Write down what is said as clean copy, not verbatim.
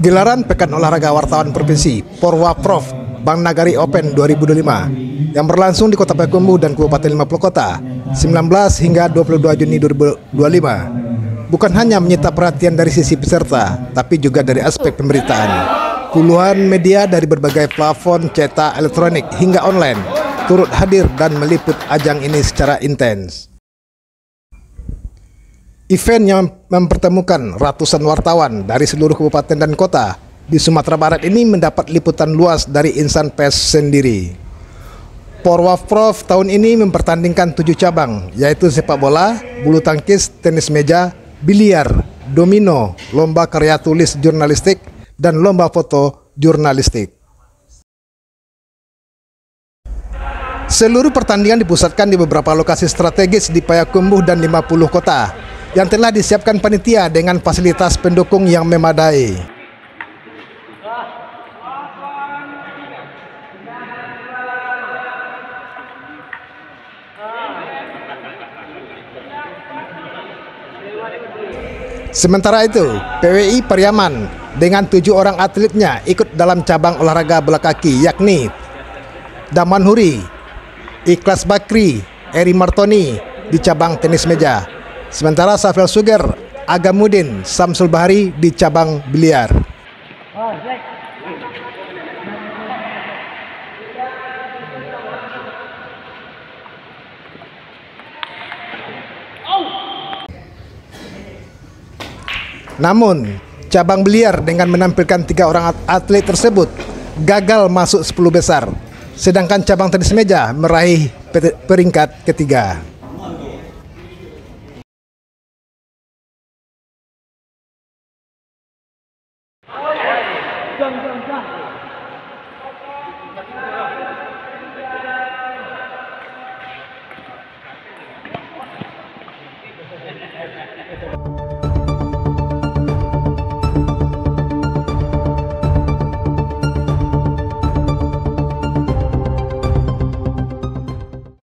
Gelaran Pekan Olahraga Wartawan Provinsi Porwaprov Bank Nagari Open 2025 yang berlangsung di Kota Payakumbuh dan Kabupaten 50 Kota 19 hingga 22 Juni 2025 bukan hanya menyita perhatian dari sisi peserta, tapi juga dari aspek pemberitaan. Puluhan media dari berbagai platform cetak elektronik hingga online turut hadir dan meliput ajang ini secara intens. Event yang mempertemukan ratusan wartawan dari seluruh kabupaten dan kota di Sumatera Barat ini mendapat liputan luas dari insan pers sendiri. Porwaprov tahun ini mempertandingkan 7 cabang, yaitu sepak bola, bulu tangkis, tenis meja, biliar, domino, lomba karya tulis jurnalistik, dan lomba foto jurnalistik. Seluruh pertandingan dipusatkan di beberapa lokasi strategis di Payakumbuh dan 50 kota yang telah disiapkan panitia dengan fasilitas pendukung yang memadai. Sementara itu, PWI Pariaman dengan 7 orang atletnya ikut dalam cabang olahraga bola kaki, yakni Daman Huri, Ikhlas Bakri, Eri Martoni di cabang tenis meja. Sementara Safel Suger, Agamudin, Samsul Bahari di cabang biliar. Namun, cabang biliar dengan menampilkan 3 orang atlet tersebut gagal masuk 10 besar, sedangkan cabang tenis meja meraih peringkat ketiga.